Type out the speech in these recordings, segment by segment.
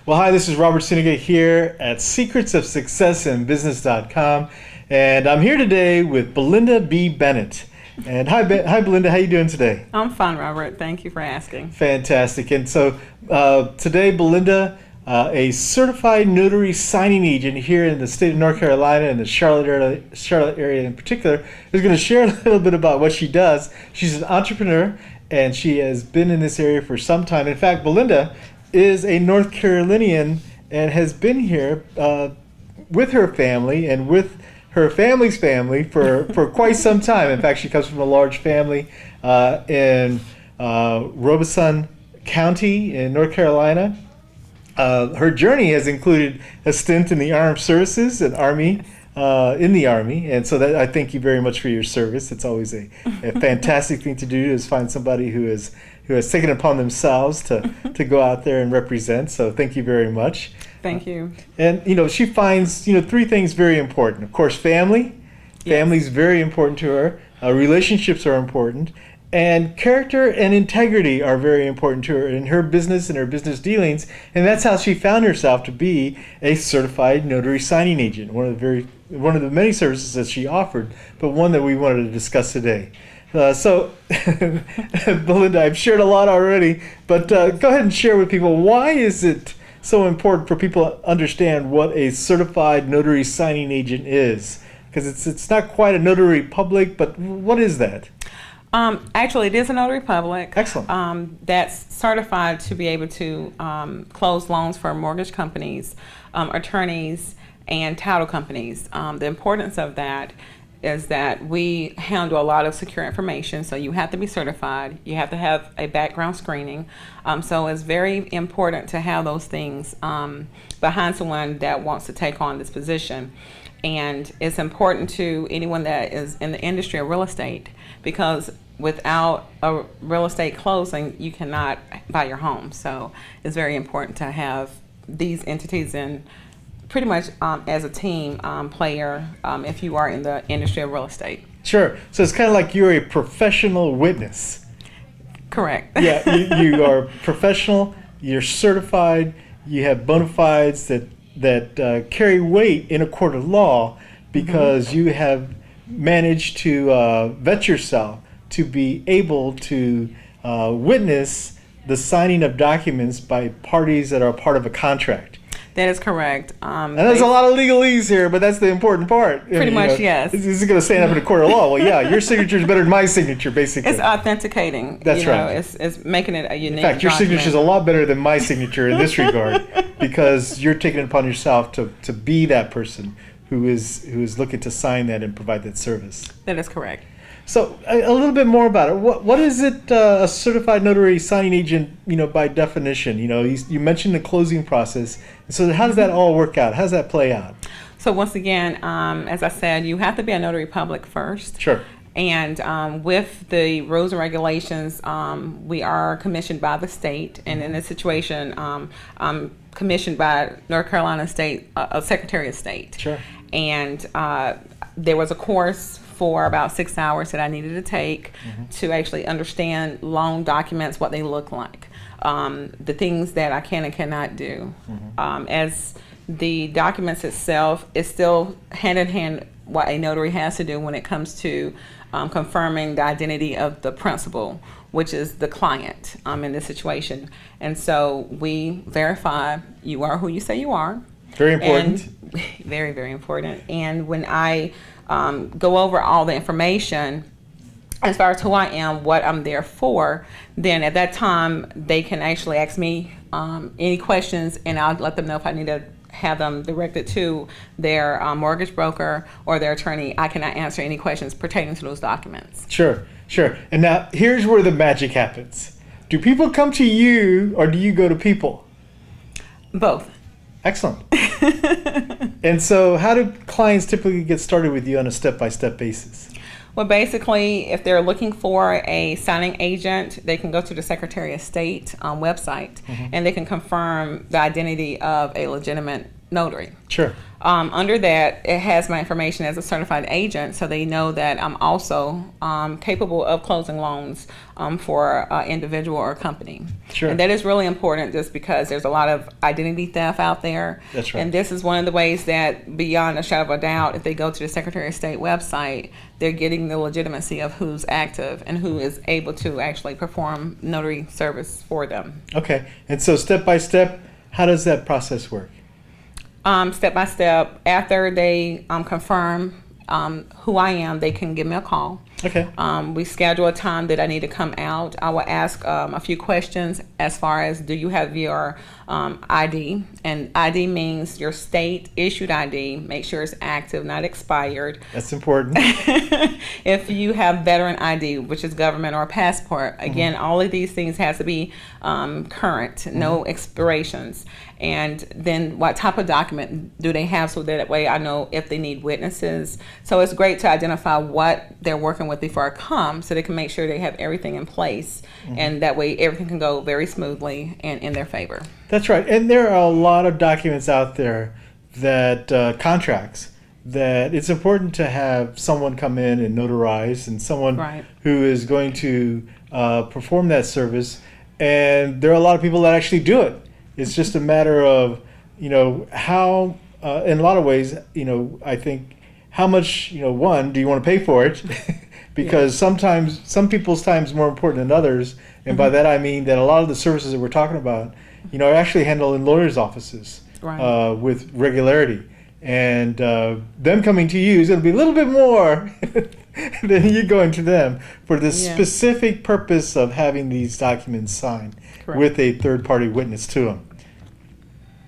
Well, hi, this is Robert Suniga here at secretsofsuccessinbusiness.com, and I'm here today with Belinda B. Bennett. And hi, Belinda, how you doing today? I'm fine, Robert. Thank you for asking. Fantastic. And so today, Belinda, a certified notary signing agent here in the state of North Carolina and the Charlotte area in particular, is going to share a little bit about what she does. She's an entrepreneur, and she has been in this area for some time. In fact, Belinda is a North Carolinian and has been here with her family and with her family's family for quite some time. In fact, she comes from a large family in Robeson County in North Carolina. Her journey has included a stint in the armed services and Army, in the Army, and so that I thank you very much for your service. It's always a fantastic thing to do, is find somebody who has taken it upon themselves to go out there and represent. So thank you very much. Thank you. And she finds three things very important. Of course, family. Yes. Family is very important to her. Relationships are important. And character and integrity are very important to her in her business and her business dealings. And that's how she found herself to be a certified notary signing agent, one of the many services that she offered, but one that we wanted to discuss today. So, Belinda, I've shared a lot already, but go ahead and share with people, why is it so important for people to understand what a certified notary signing agent is? Because it's not quite a notary public, but what is that? Actually, it is a notary public. Excellent. That's certified to be able to close loans for mortgage companies, attorneys, and title companies. The importance of that is that we handle a lot of secure information, so you have to be certified. You have to have a background screening. So it's very important to have those things behind someone that wants to take on this position. And it's important to anyone that is in the industry of real estate, because without a real estate closing, you cannot buy your home. So it's very important to have these entities in pretty much as a team player if you are in the industry of real estate. Sure. So it's kind of like you're a professional witness. Correct. Yeah, you are professional, you're certified, you have bona fides that carry weight in a court of law, because you have managed to vet yourself to be able to witness the signing of documents by parties that are part of a contract. That is correct. And there's a lot of legalese here, but that's the important part. Pretty much, yes. This is going to stand up in a court of law. Well, yeah, your signature is better than my signature, basically. It's authenticating. That's right. It's making it a unique In fact, your document. signature is a lot better than my signature in this regard, because you're taking it upon yourself to be that person who is looking to sign that and provide that service. That is correct. So a little bit more about it. What is it, a certified notary signing agent, by definition? You mentioned the closing process. So how does that all work out? How does that play out? So once again, as I said, you have to be a notary public first. Sure. And with the rules and regulations, we are commissioned by the state. And in this situation, I'm commissioned by North Carolina State, Secretary of State. Sure. And there was a course for about 6 hours that I needed to take to actually understand loan documents, what they look like, the things that I can and cannot do. As the documents itself is still hand in hand what a notary has to do when it comes to confirming the identity of the principal, which is the client in this situation. And so we verify you are who you say you are. Very important. And very, very important. And when I go over all the information as far as who I am, what I'm there for, then at that time they can actually ask me any questions, and I'll let them know if I need to have them directed to their mortgage broker or their attorney. I cannot answer any questions pertaining to those documents. Sure. And now here's where the magic happens. Do people come to you, or do you go to people? Both. Excellent. And so how do clients typically get started with you on a step-by-step basis? Well, basically, if they're looking for a signing agent, they can go to the Secretary of State website, and they can confirm the identity of a legitimate notary. Sure. Under that, it has my information as a certified agent, so they know that I'm also capable of closing loans for an individual or company. Sure. And that is really important just because there's a lot of identity theft out there. That's right. And this is one of the ways that, beyond a shadow of a doubt, if they go to the Secretary of State website, they're getting the legitimacy of who's active and who is able to actually perform notary service for them. Okay. And so step by step, how does that process work? Step by step, after they confirm who I am, they can give me a call. Okay. We schedule a time that I need to come out. I will ask a few questions as far as, do you have your ID? And ID means your state issued ID. Make sure it's active, not expired. That's important. If you have veteran ID, which is government, or a passport, again, all of these things has to be current, no expirations. And then what type of document do they have, so that way I know if they need witnesses. So it's great to identify what they're working with before I come, so they can make sure they have everything in place, and that way everything can go very smoothly and in their favor. That's right. And there are a lot of documents out there that contracts that it's important to have someone come in and notarize, and someone Right. who is going to perform that service. And there are a lot of people that actually do it. It's just a matter of, how, in a lot of ways, I think, how much, one, do you want to pay for it? Because sometimes some people's time is more important than others. And by that I mean that a lot of the services that we're talking about, are actually handled in lawyers' offices Right. with regularity. And them coming to you is going to be a little bit more than you going to them for the specific purpose of having these documents signed. Correct. With a third-party witness to them.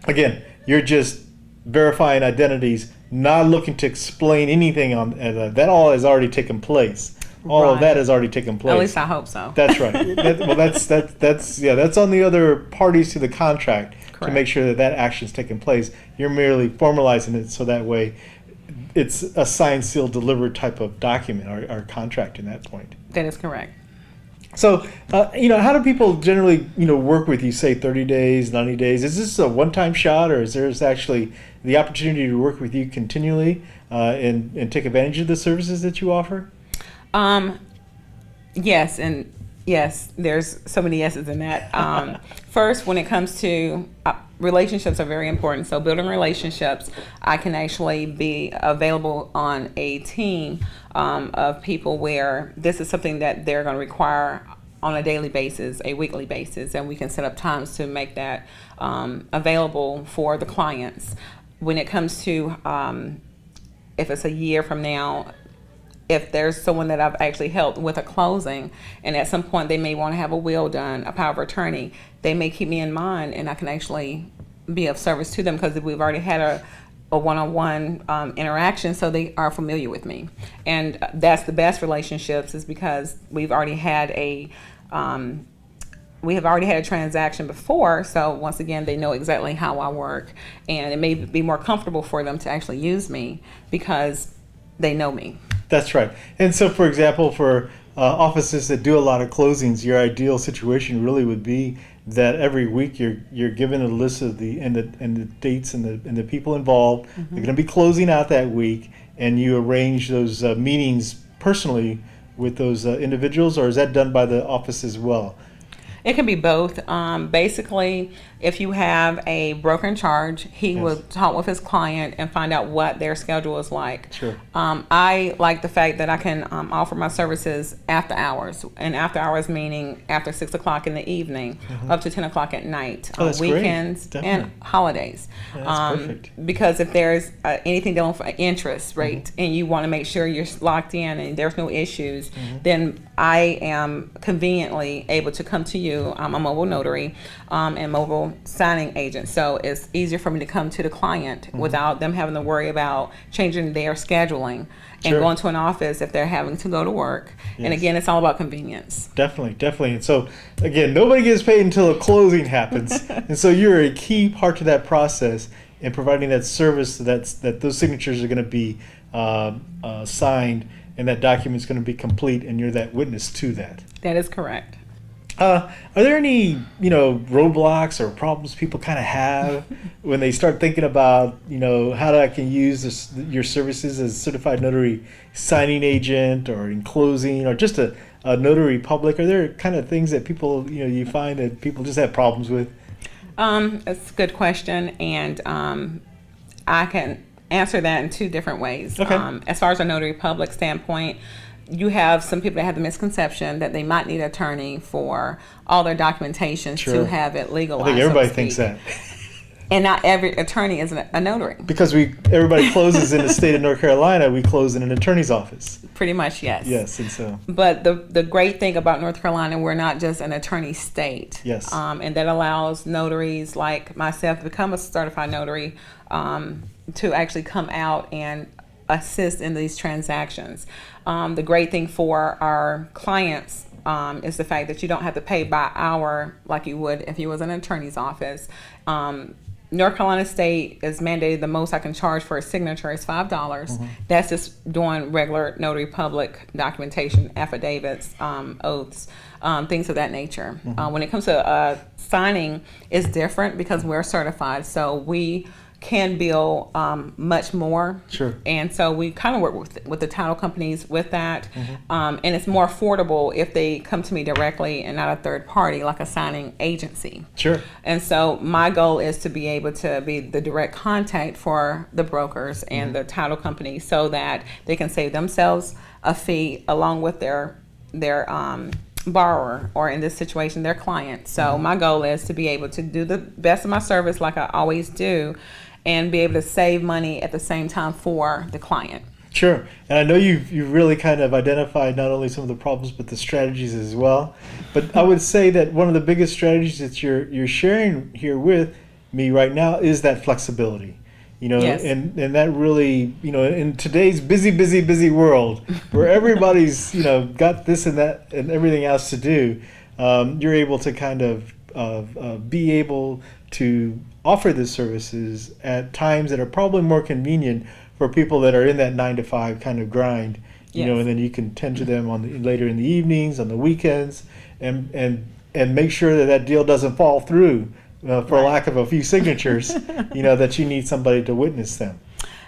Again, you're just verifying identities, not looking to explain anything on that. All has already taken place. All of Right. that has already taken place. At least I hope so. That's right. That's on the other parties to the contract to Correct. make sure that that action's taken place. You're merely formalizing it so that way it's a signed, sealed, delivered type of document or contract in that point. That is correct. So, how do people generally, work with you, say 30 days, 90 days? Is this a one-time shot, or is there actually the opportunity to work with you continually and take advantage of the services that you offer? Yes, and yes, there's so many yeses in that. First, when it comes to relationships are very important. So building relationships, I can actually be available on a team of people where this is something that they're going to require on a daily basis, a weekly basis, and we can set up times to make that available for the clients. When it comes to if it's a year from now, if there's someone that I've actually helped with a closing, and at some point they may want to have a will done, a power of attorney, they may keep me in mind, and I can actually be of service to them because we've already had a one-on-one interaction, so they are familiar with me. And that's the best relationships, is because we've already had a transaction before, so once again, they know exactly how I work, and it may be more comfortable for them to actually use me because they know me. That's right. And so, for example, for offices that do a lot of closings, your ideal situation really would be that every week you're given a list of the dates and the people involved. Mm-hmm. They're going to be closing out that week, and you arrange those meetings personally with those individuals, or is that done by the office as well? It can be both. Basically, if you have a broker in charge, he Yes. will talk with his client and find out what their schedule is like. Sure. I like the fact that I can offer my services after hours, and after hours meaning after 6 o'clock in the evening, up to 10 o'clock at night, Oh, on that's great. weekends Definitely. and holidays. Yeah, that's perfect. Because if there's anything dealing with interest rate, and you want to make sure you're locked in and there's no issues, then I am conveniently able to come to you. I'm a mobile notary and mobile signing agent, so it's easier for me to come to the client without them having to worry about changing their scheduling and Sure. going to an office if they're having to go to work. And Yes. again, it's all about convenience. Definitely. And so, again, nobody gets paid until a closing happens. And so you're a key part to that process in providing that service that those signatures are going to be signed and that document's going to be complete, and you're that witness to that. That is correct. Are there any, roadblocks or problems people kind of have when they start thinking about, how I can use your services as a certified notary signing agent or in closing or just a notary public? Are there kind of things that people, you find that people just have problems with? It's a good question, and I can answer that in two different ways. Okay. As far as a notary public standpoint, you have some people that have the misconception that they might need an attorney for all their documentation Sure. to have it I legalized. think so everybody to thinks speak. that. And not every attorney is a notary. Because everybody closes in the state of North Carolina, we close in an attorney's office. Pretty much, yes. Yes, and so. But the great thing about North Carolina, we're not just an attorney state. Yes. And that allows notaries like myself to become a certified notary to actually come out and assist in these transactions. The great thing for our clients is the fact that you don't have to pay by hour like you would if you was in an attorney's office. North Carolina State is mandated the most I can charge for a signature is $5. Mm-hmm. That's just doing regular notary public documentation, affidavits, oaths, things of that nature. Mm-hmm. When it comes to signing, it's different because we're certified, so we can bill much more. Sure. And so we kind of work with the title companies with that. And it's more affordable if they come to me directly and not a third party like a signing agency. Sure. And so my goal is to be able to be the direct contact for the brokers and the title companies so that they can save themselves a fee along with their borrower, or in this situation, their client. So my goal is to be able to do the best of my service like I always do and be able to save money at the same time for the client. Sure. And I know you've really kind of identified not only some of the problems but the strategies as well. But I would say that one of the biggest strategies that you're sharing here with me right now is that flexibility. Yes. And that really, in today's busy world where everybody's, got this and that and everything else to do, you're able to kind of be able to offer the services at times that are probably more convenient for people that are in that 9 to 5 kind of grind, Yes. and then you can tend to them later in the evenings, on the weekends, and make sure that deal doesn't fall through for Right. lack of a few signatures, that you need somebody to witness them.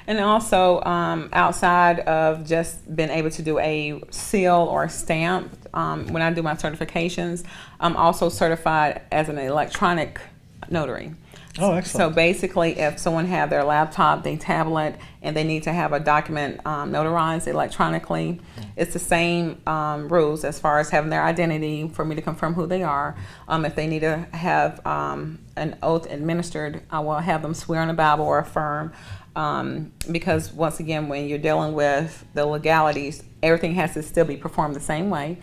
And also, outside of just being able to do a seal or a stamp, when I do my certifications, I'm also certified as an electronic notary. Oh, So excellent. basically, if someone have their laptop, their tablet, and they need to have a document notarized electronically, it's the same rules as far as having their identity for me to confirm who they are. If they need to have an oath administered, I will have them swear on a Bible or affirm. Because once again, when you're dealing with the legalities, everything has to still be performed the same way.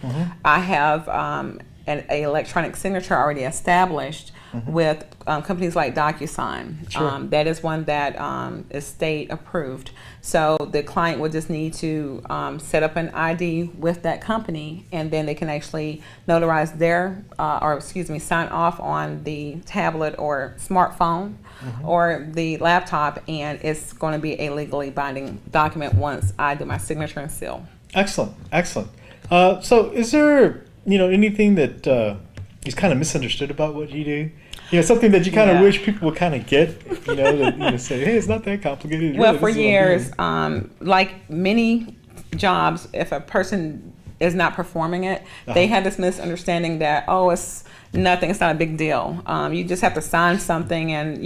I have an electronic signature already established with companies like DocuSign. Sure. That is one that is state approved. So the client would just need to set up an ID with that company, and then they can actually notarize sign off on the tablet or smartphone or the laptop, and it's going to be a legally binding document once I do my signature and seal. Excellent. So is there, anything that is kind of misunderstood about what you do? Something that you kind of Yeah. wish people would kind of get, that, say, hey, it's not that complicated. Well, Really, for this is what I'm years, doing. like many jobs, if a person is not performing it, they had this misunderstanding that, it's nothing, it's not a big deal. You just have to sign something and,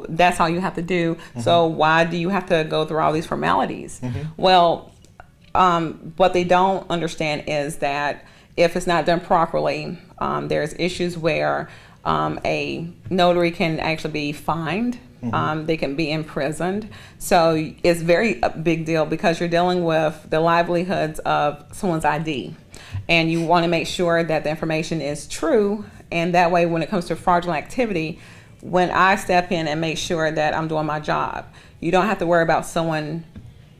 that's all you have to do. So why do you have to go through all these formalities? Well, what they don't understand is that if it's not done properly, there's issues where a notary can actually be fined. They can be imprisoned. So it's a big deal because you're dealing with the livelihoods of someone's ID. And you want to make sure that the information is true. And that way, when it comes to fraudulent activity, when I step in and make sure that I'm doing my job, you don't have to worry about someone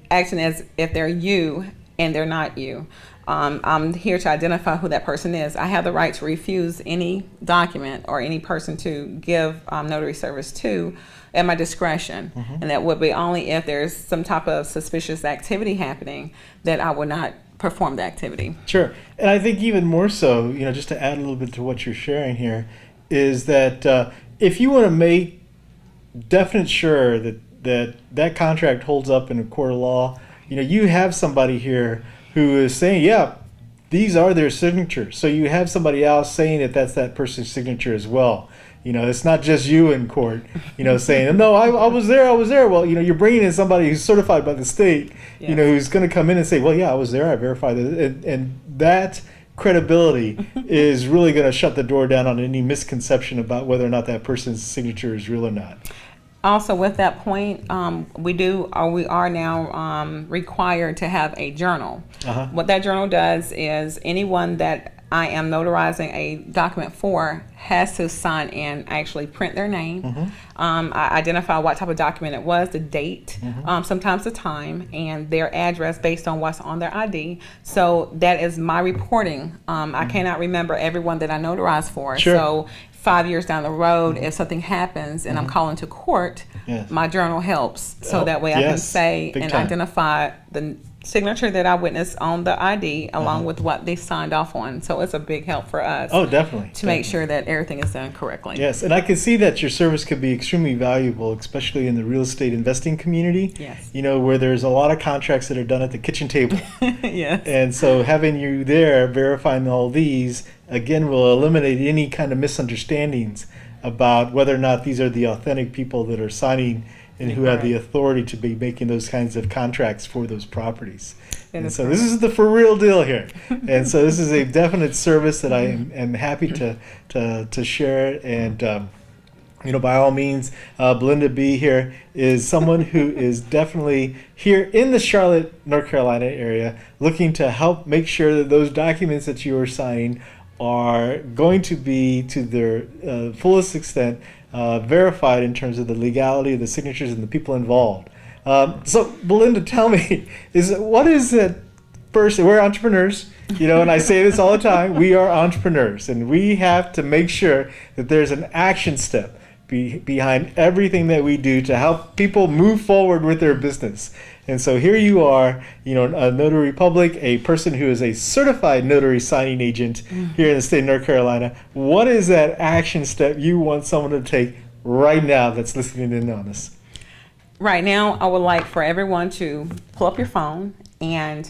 acting as if they're you and they're not you. I'm here to identify who that person is. I have the right to refuse any document or any person to give notary service to at my discretion. And that would be only if there's some type of suspicious activity happening that I would not perform the activity. Sure. And I think even more so, just to add a little bit to what you're sharing here, is that if you want to make definite sure that contract holds up in a court of law, you have somebody here who is saying, yeah, these are their signatures. So you have somebody else saying that that's that person's signature as well. It's not just you in court, saying, no, I was there. Well, you're bringing in somebody who's certified by the state, Yes. who's going to come in and say, well, yeah, I was there. I verified it. And that credibility is really going to shut the door down on any misconception about whether or not that person's signature is real or not. Also, with that point, we are now required to have a journal. Uh-huh. What that journal does is anyone that I am notarizing a document for has to sign in, actually print their name. Mm-hmm. I identify what type of document it was, the date, Mm-hmm. sometimes the time, and their address based on what's on their ID. So that is my reporting. I cannot remember everyone that I notarized for. Sure. So 5 years down the road, if something happens and I'm calling to court, Yes. my journal helps. So Oh, that way I can yes, say big and time. identify the signature that I witnessed on the ID along with what they signed off on. So it's a big help for us Oh, definitely. to make sure that everything is done correctly. Yes, and I can see that your service could be extremely valuable, especially in the real estate investing community. Yes. Where there's a lot of contracts that are done at the kitchen table. Yes. And so having you there verifying all these, again, will eliminate any kind of misunderstandings about whether or not these are the authentic people that are signing and who have the authority to be making those kinds of contracts for those properties. And so this is the for real deal here. And so this is a definite service that I am happy to share. And by all means, Belinda B here is someone who is definitely here in the Charlotte, North Carolina area, looking to help make sure that those documents that you are signing are going to be, to their fullest extent, verified in terms of the legality of the signatures and the people involved. So, Belinda, tell me, what is it? First, we're entrepreneurs, and I say this all the time. We are entrepreneurs, and we have to make sure that there's an action step behind everything that we do to help people move forward with their business. And so here you are, a notary public, a person who is a certified notary signing agent here in the state of North Carolina. What is that action step you want someone to take right now that's listening in on this? Right now, I would like for everyone to pull up your phone and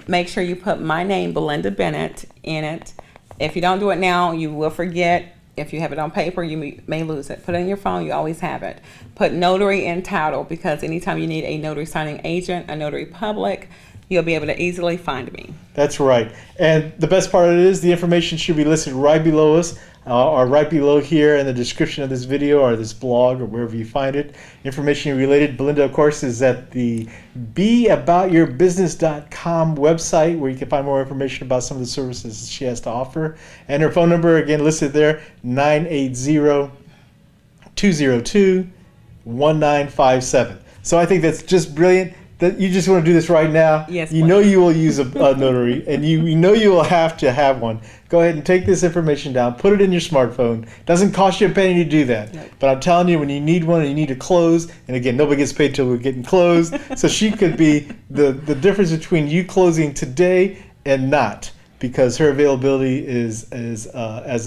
make sure you put my name, Belinda Bennett, in it. If you don't do it now, you will forget. If you have it on paper, you may lose it. Put it in your phone, you always have it. Put notary and title, because anytime you need a notary signing agent, a notary public, you'll be able to easily find me. That's right. And the best part of it is the information should be listed right below us, or right below here in the description of this video or this blog or wherever you find it. Information related. Belinda, of course, is at the beaboutyourbusiness.com website, where you can find more information about some of the services she has to offer. And her phone number, again, listed there, 980-202-1957. So I think that's just brilliant. That you just want to do this right now. Yes, you know you will use a notary, and you know you will have to have one. Go ahead and take this information down, put it in your smartphone. Doesn't cost you a penny to do that. Nope. But I'm telling you, when you need one and you need to close, and again, nobody gets paid till we're getting closed, so she could be the difference between you closing today and not, because her availability is as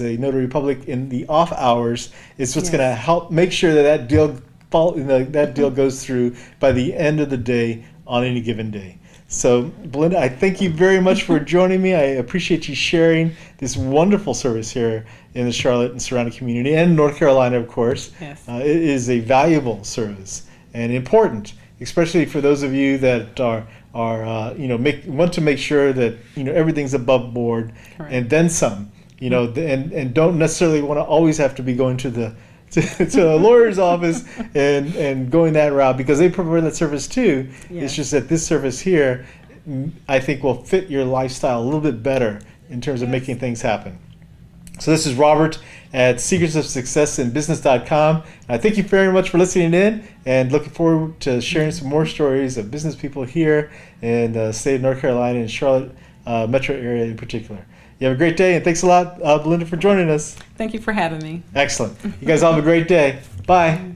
a notary public in the off hours is what's going to help make sure that deal goes through by the end of the day on any given day. So, Belinda, I thank you very much for joining me. I appreciate you sharing this wonderful service here in the Charlotte and surrounding community, and North Carolina, of course. Yes. It is a valuable service and important, especially for those of you that want to make sure that everything's above board. Correct. And then some. And don't necessarily want to always have to be going to a lawyer's office and going that route, because they prefer that service too. Yes. It's just that this service here, I think, will fit your lifestyle a little bit better in terms of making things happen. So this is Robert at secretsofsuccessinbusiness.com. I thank you very much for listening in, and looking forward to sharing some more stories of business people here in the state of North Carolina and Charlotte metro area in particular. You have a great day, and thanks a lot, Belinda, for joining us. Thank you for having me. Excellent. You guys all have a great day. Bye.